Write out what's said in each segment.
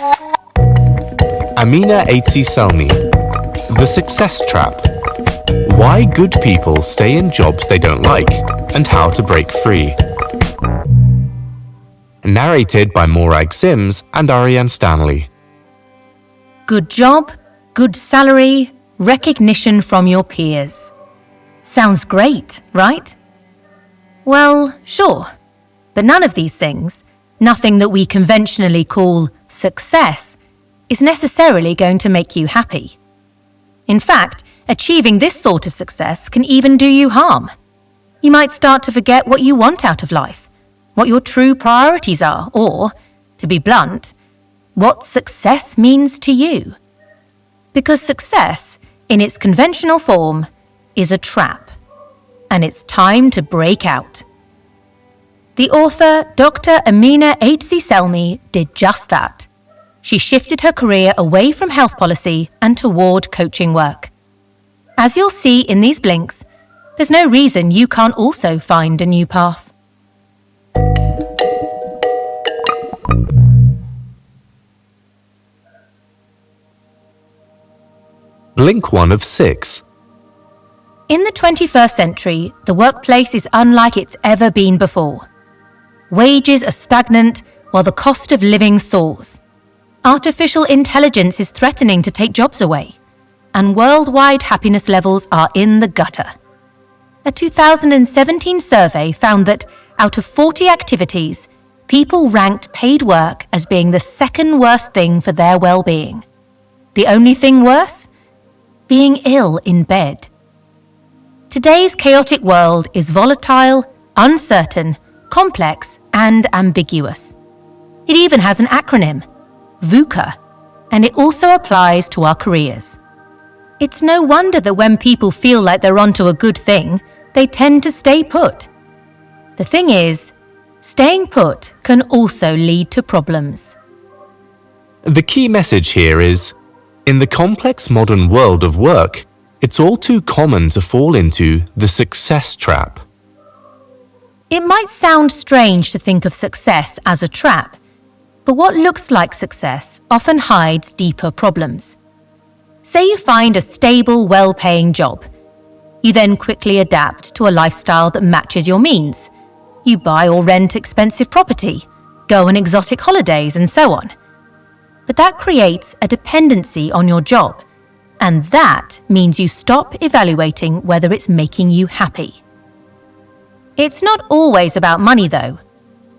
Amina Aitsi-Selmi, The Success Trap. Why good people stay in jobs they don't like and how to break free. Narrated by Morag Sims and Ariane Stanley. Good job, good salary, recognition from your peers. Sounds great, right? Well, sure. But none of these things, nothing that we conventionally call success, is necessarily going to make you happy. In fact, achieving this sort of success can even do you harm. You might start to forget what you want out of life, what your true priorities are, or, to be blunt, what success means to you. Because success, in its conventional form, is a trap, and it's time to break out. The author, Dr. Amina Aitsi-Selmi, did just that. She shifted her career away from health policy and toward coaching work. As you'll see in these blinks, there's no reason you can't also find a new path. Blink 1 of 6. In the 21st century, the workplace is unlike it's ever been before. Wages are stagnant while the cost of living soars. Artificial intelligence is threatening to take jobs away, and worldwide happiness levels are in the gutter. A 2017 survey found that out of 40 activities, people ranked paid work as being the second worst thing for their well-being. The only thing worse? Being ill in bed. Today's chaotic world is volatile, uncertain, complex, and ambiguous. It even has an acronym, VUCA, and it also applies to our careers. It's no wonder that when people feel like they're onto a good thing, they tend to stay put. The thing is, staying put can also lead to problems. The key message here is, in the complex modern world of work, it's all too common to fall into the success trap. It might sound strange to think of success as a trap, but what looks like success often hides deeper problems. Say you find a stable, well-paying job. You then quickly adapt to a lifestyle that matches your means. You buy or rent expensive property, go on exotic holidays, and so on. But that creates a dependency on your job, and that means you stop evaluating whether it's making you happy. It's not always about money, though.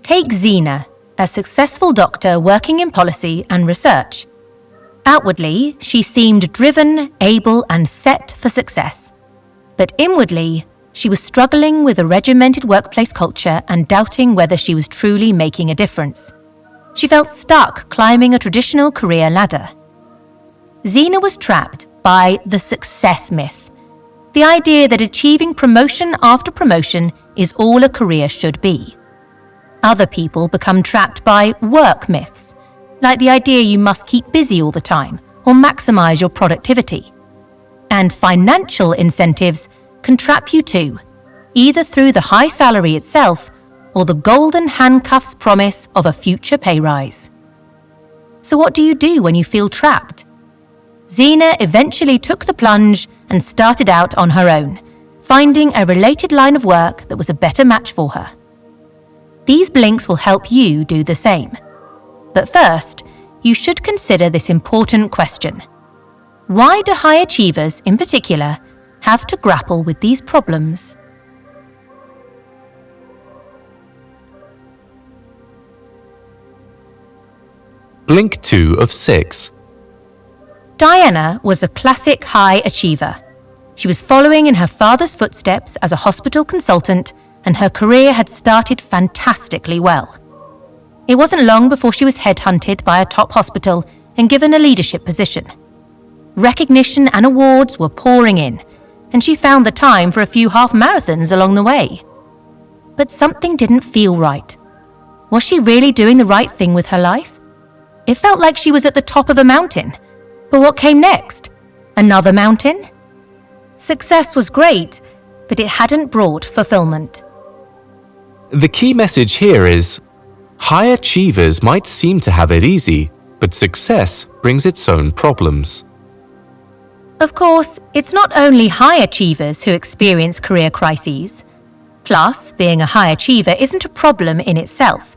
Take Zena, a successful doctor working in policy and research. Outwardly, she seemed driven, able, and set for success. But inwardly, she was struggling with a regimented workplace culture and doubting whether she was truly making a difference. She felt stuck climbing a traditional career ladder. Zena was trapped by the success myth, the idea that achieving promotion after promotion is all a career should be. Other people become trapped by work myths, like the idea you must keep busy all the time or maximize your productivity. And financial incentives can trap you too, either through the high salary itself or the golden handcuffs promise of a future pay rise. So what do you do when you feel trapped? Zena eventually took the plunge and started out on her own, finding a related line of work that was a better match for her. These blinks will help you do the same. But first, you should consider this important question. Why do high achievers, in particular, have to grapple with these problems? Blink 2 of 6. Diana was a classic high achiever. She was following in her father's footsteps as a hospital consultant, and her career had started fantastically well. It wasn't long before she was headhunted by a top hospital and given a leadership position. Recognition and awards were pouring in, and she found the time for a few half marathons along the way. But something didn't feel right. Was she really doing the right thing with her life? It felt like she was at the top of a mountain. But what came next? Another mountain? Success was great, but it hadn't brought fulfillment. The key message here is, high achievers might seem to have it easy, but success brings its own problems. Of course, it's not only high achievers who experience career crises. Plus, being a high achiever isn't a problem in itself.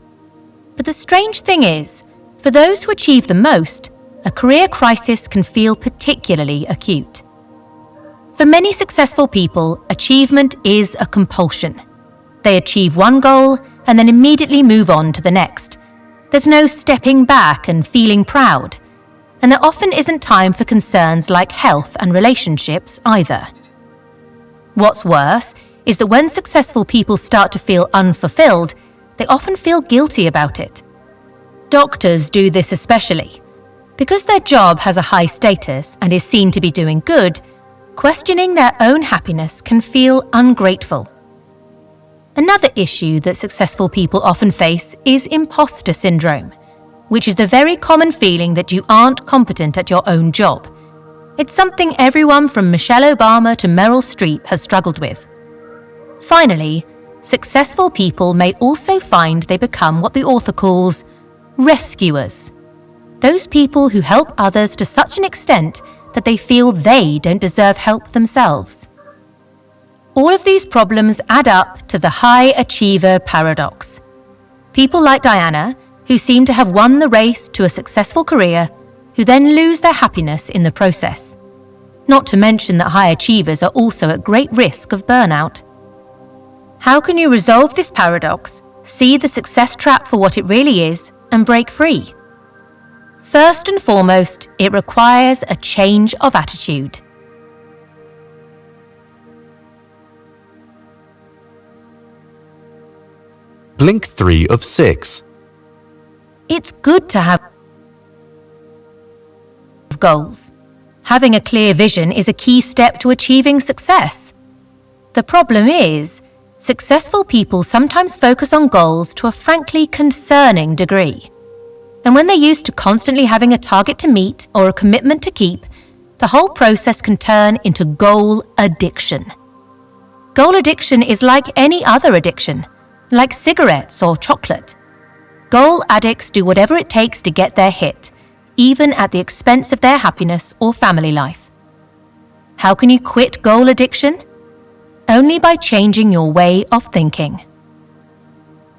But the strange thing is, for those who achieve the most, a career crisis can feel particularly acute. For many successful people, achievement is a compulsion. They achieve one goal and then immediately move on to the next. There's no stepping back and feeling proud. And there often isn't time for concerns like health and relationships either. What's worse is that when successful people start to feel unfulfilled, they often feel guilty about it. Doctors do this especially. Because their job has a high status and is seen to be doing good, questioning their own happiness can feel ungrateful. Another issue that successful people often face is imposter syndrome, which is the very common feeling that you aren't competent at your own job. It's something everyone from Michelle Obama to Meryl Streep has struggled with. Finally, successful people may also find they become what the author calls rescuers. Those people who help others to such an extent that they feel they don't deserve help themselves. All of these problems add up to the high achiever paradox. People like Diana, who seem to have won the race to a successful career, who then lose their happiness in the process. Not to mention that high achievers are also at great risk of burnout. How can you resolve this paradox, see the success trap for what it really is, and break free? First and foremost, it requires a change of attitude. Blink 3 of 6. It's good to have goals. Having a clear vision is a key step to achieving success. The problem is, successful people sometimes focus on goals to a frankly concerning degree. And when they're used to constantly having a target to meet or a commitment to keep, the whole process can turn into goal addiction. Goal addiction is like any other addiction, like cigarettes or chocolate. Goal addicts do whatever it takes to get their hit, even at the expense of their happiness or family life. How can you quit goal addiction? Only by changing your way of thinking.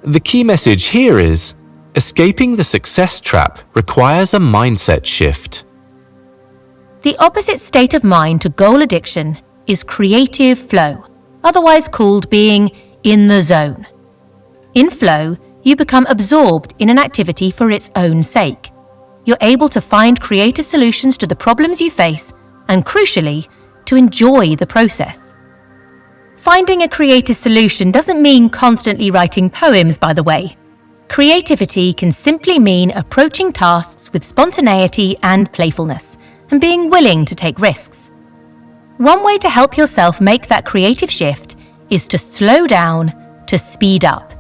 The key message here is, escaping the success trap requires a mindset shift. The opposite state of mind to goal addiction is creative flow, otherwise called being in the zone. In flow, you become absorbed in an activity for its own sake. You're able to find creative solutions to the problems you face and, crucially, to enjoy the process. Finding a creative solution doesn't mean constantly writing poems, by the way. Creativity can simply mean approaching tasks with spontaneity and playfulness, and being willing to take risks. One way to help yourself make that creative shift is to slow down, to speed up.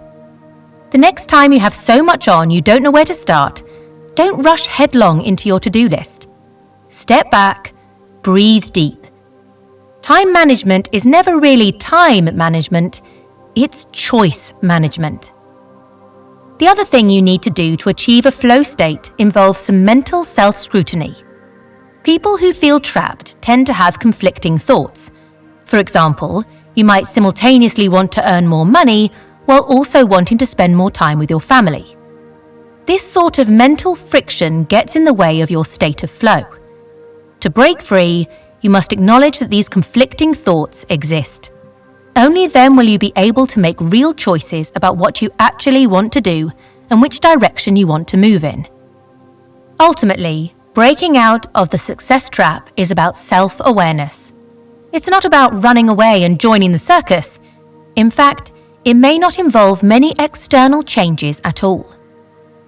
The next time you have so much on you don't know where to start, don't rush headlong into your to-do list. Step back, breathe deep. Time management is never really time management, it's choice management. The other thing you need to do to achieve a flow state involves some mental self-scrutiny. People who feel trapped tend to have conflicting thoughts. For example, you might simultaneously want to earn more money while also wanting to spend more time with your family. This sort of mental friction gets in the way of your state of flow. To break free, you must acknowledge that these conflicting thoughts exist. Only then will you be able to make real choices about what you actually want to do and which direction you want to move in. Ultimately, breaking out of the success trap is about self-awareness. It's not about running away and joining the circus. In fact, it may not involve many external changes at all.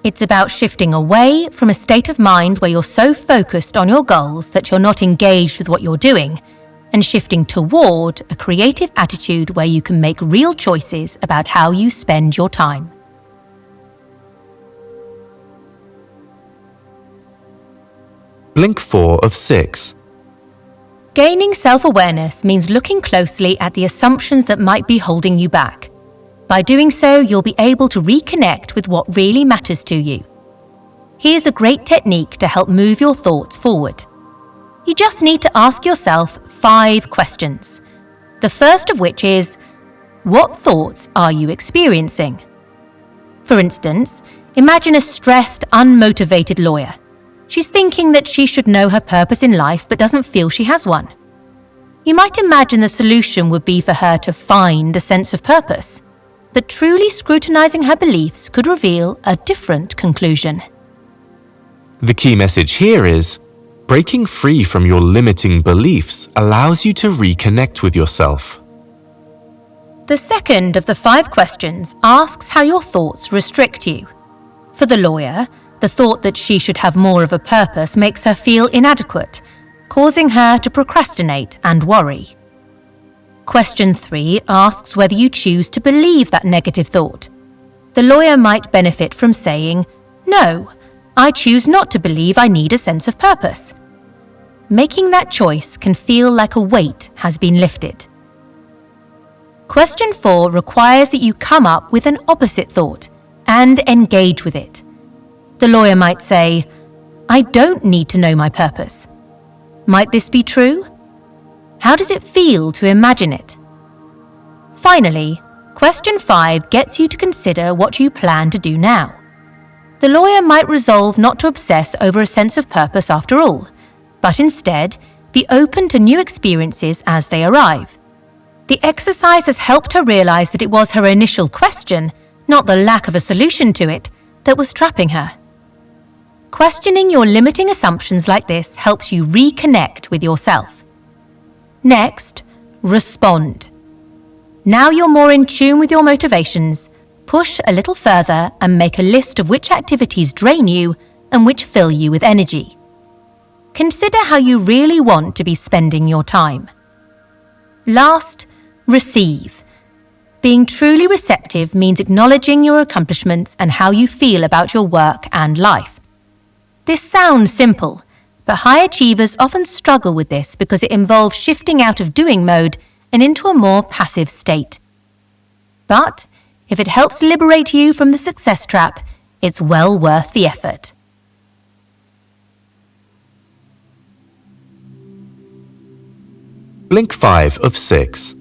It's about shifting away from a state of mind where you're so focused on your goals that you're not engaged with what you're doing, and shifting toward a creative attitude where you can make real choices about how you spend your time. Blink 4 of 6. Gaining self-awareness means looking closely at the assumptions that might be holding you back. By doing so, you'll be able to reconnect with what really matters to you. Here's a great technique to help move your thoughts forward. You just need to ask yourself 5 questions. The first of which is, what thoughts are you experiencing? For instance, imagine a stressed, unmotivated lawyer. She's thinking that she should know her purpose in life but doesn't feel she has one. You might imagine the solution would be for her to find a sense of purpose, but truly scrutinizing her beliefs could reveal a different conclusion. The key message here is, breaking free from your limiting beliefs allows you to reconnect with yourself. The second of the 5 questions asks how your thoughts restrict you. For the lawyer, the thought that she should have more of a purpose makes her feel inadequate, causing her to procrastinate and worry. Question 3 asks whether you choose to believe that negative thought. The lawyer might benefit from saying, "No, I choose not to believe I need a sense of purpose." Making that choice can feel like a weight has been lifted. Question 4 requires that you come up with an opposite thought and engage with it. The lawyer might say, "I don't need to know my purpose." Might this be true? How does it feel to imagine it? Finally, question 5 gets you to consider what you plan to do now. The lawyer might resolve not to obsess over a sense of purpose after all, but instead be open to new experiences as they arrive. The exercise has helped her realize that it was her initial question, not the lack of a solution to it, that was trapping her. Questioning your limiting assumptions like this helps you reconnect with yourself. Next, respond. Now you're more in tune with your motivations, push a little further and make a list of which activities drain you and which fill you with energy. Consider how you really want to be spending your time. Last, receive. Being truly receptive means acknowledging your accomplishments and how you feel about your work and life. This sounds simple, but high achievers often struggle with this because it involves shifting out of doing mode and into a more passive state. But if it helps liberate you from the success trap, it's well worth the effort. Blink 5 of 6.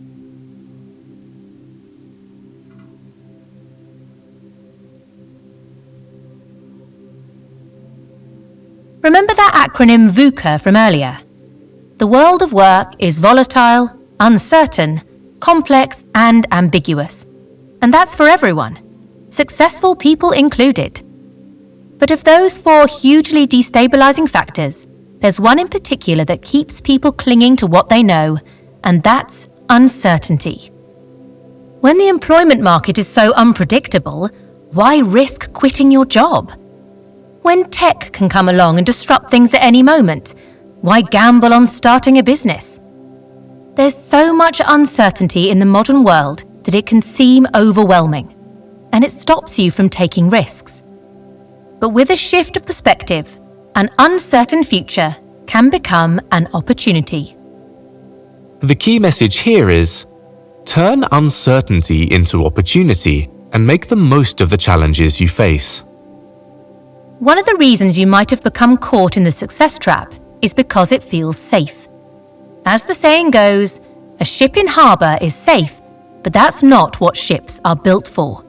Remember that acronym VUCA from earlier? The world of work is volatile, uncertain, complex, and ambiguous. And that's for everyone, successful people included. But of those 4 hugely destabilizing factors, there's one in particular that keeps people clinging to what they know, and that's uncertainty. When the employment market is so unpredictable, why risk quitting your job? When tech can come along and disrupt things at any moment, why gamble on starting a business? There's so much uncertainty in the modern world that it can seem overwhelming, and it stops you from taking risks. But with a shift of perspective, an uncertain future can become an opportunity. The key message here is, turn uncertainty into opportunity and make the most of the challenges you face. One of the reasons you might have become caught in the success trap is because it feels safe. As the saying goes, a ship in harbour is safe, but that's not what ships are built for.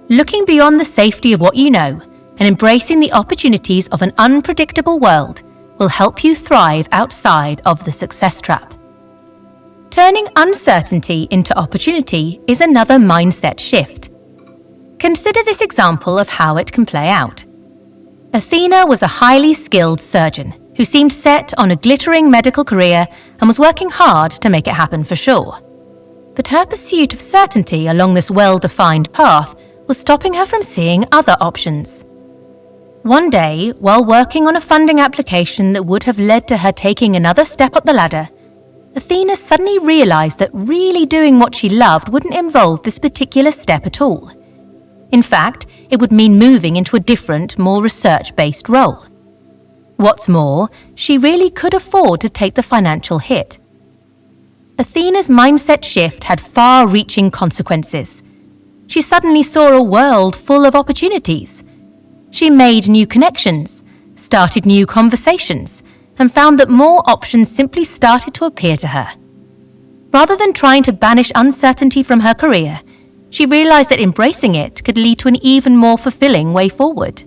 Looking beyond the safety of what you know and embracing the opportunities of an unpredictable world will help you thrive outside of the success trap. Turning uncertainty into opportunity is another mindset shift. Consider this example of how it can play out. Athena was a highly skilled surgeon who seemed set on a glittering medical career and was working hard to make it happen for sure. But her pursuit of certainty along this well-defined path was stopping her from seeing other options. One day, while working on a funding application that would have led to her taking another step up the ladder, Athena suddenly realized that really doing what she loved wouldn't involve this particular step at all. In fact, it would mean moving into a different, more research-based role. What's more, she really could afford to take the financial hit. Athena's mindset shift had far-reaching consequences. She suddenly saw a world full of opportunities. She made new connections, started new conversations, and found that more options simply started to appear to her. Rather than trying to banish uncertainty from her career, she realized that embracing it could lead to an even more fulfilling way forward.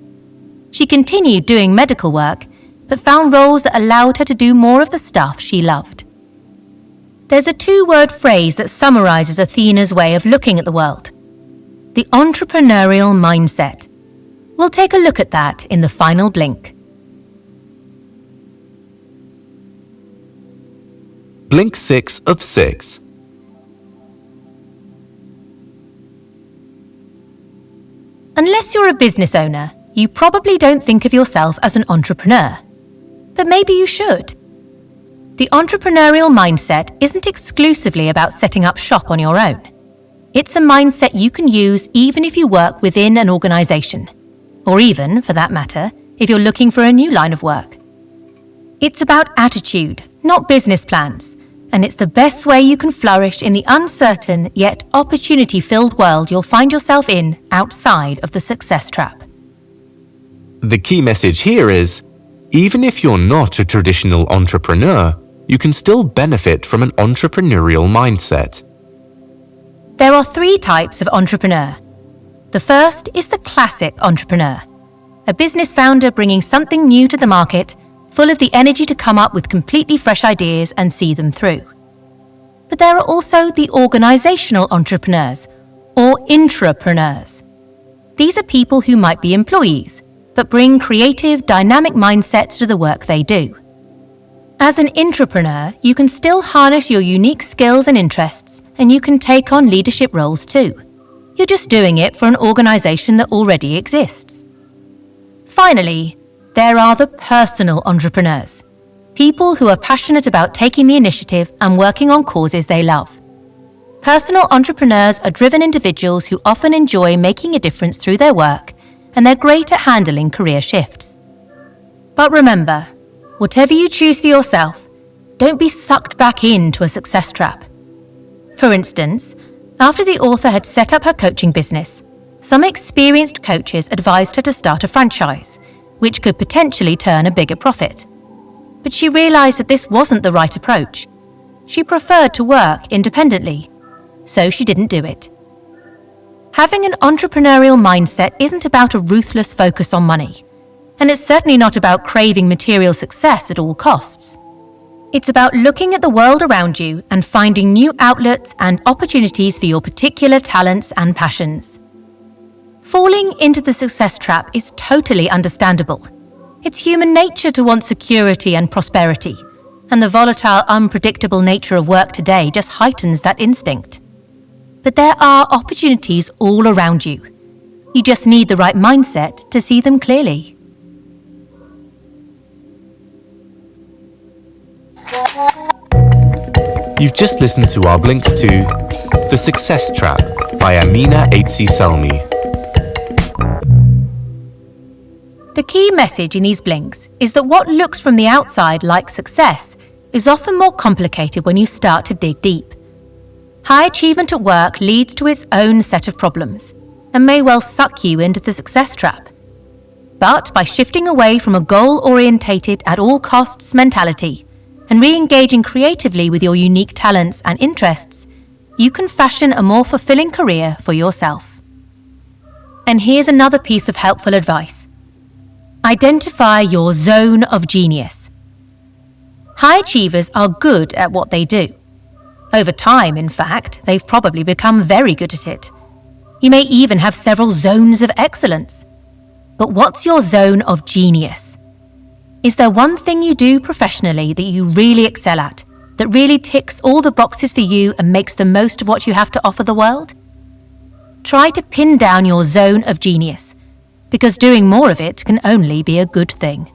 She continued doing medical work, but found roles that allowed her to do more of the stuff she loved. There's a two-word phrase that summarizes Athena's way of looking at the world: the entrepreneurial mindset. We'll take a look at that in the final blink. Blink 6 of 6. Unless you're a business owner, you probably don't think of yourself as an entrepreneur. But maybe you should. The entrepreneurial mindset isn't exclusively about setting up shop on your own. It's a mindset you can use even if you work within an organization, or even, for that matter, if you're looking for a new line of work. It's about attitude, not business plans, and it's the best way you can flourish in the uncertain yet opportunity-filled world you'll find yourself in outside of the success trap. The key message here is, even if you're not a traditional entrepreneur, you can still benefit from an entrepreneurial mindset. There are 3 types of entrepreneur. The first is the classic entrepreneur, a business founder bringing something new to the market, full of the energy to come up with completely fresh ideas and see them through. But there are also the organizational entrepreneurs, or intrapreneurs. These are people who might be employees, but bring creative, dynamic mindsets to the work they do. As an intrapreneur, you can still harness your unique skills and interests, and you can take on leadership roles too. You're just doing it for an organization that already exists. Finally, there are the personal entrepreneurs, people who are passionate about taking the initiative and working on causes they love. Personal entrepreneurs are driven individuals who often enjoy making a difference through their work, and they're great at handling career shifts. But remember, whatever you choose for yourself, don't be sucked back into a success trap. For instance, after the author had set up her coaching business, some experienced coaches advised her to start a franchise, which could potentially turn a bigger profit. But she realized that this wasn't the right approach. She preferred to work independently, so she didn't do it. Having an entrepreneurial mindset isn't about a ruthless focus on money, and it's certainly not about craving material success at all costs. It's about looking at the world around you and finding new outlets and opportunities for your particular talents and passions. Falling into the success trap is totally understandable. It's human nature to want security and prosperity, and the volatile, unpredictable nature of work today just heightens that instinct. But there are opportunities all around you. You just need the right mindset to see them clearly. You've just listened to our blinks to The Success Trap by Amina Aitsi-Selmi. The key message in these blinks is that what looks from the outside like success is often more complicated when you start to dig deep. High achievement at work leads to its own set of problems and may well suck you into the success trap. But by shifting away from a goal-orientated at all costs mentality and re-engaging creatively with your unique talents and interests, you can fashion a more fulfilling career for yourself. And here's another piece of helpful advice. Identify your zone of genius. High achievers are good at what they do. Over time, in fact, they've probably become very good at it. You may even have several zones of excellence. But what's your zone of genius? Is there one thing you do professionally that you really excel at, that really ticks all the boxes for you and makes the most of what you have to offer the world? Try to pin down your zone of genius, because doing more of it can only be a good thing.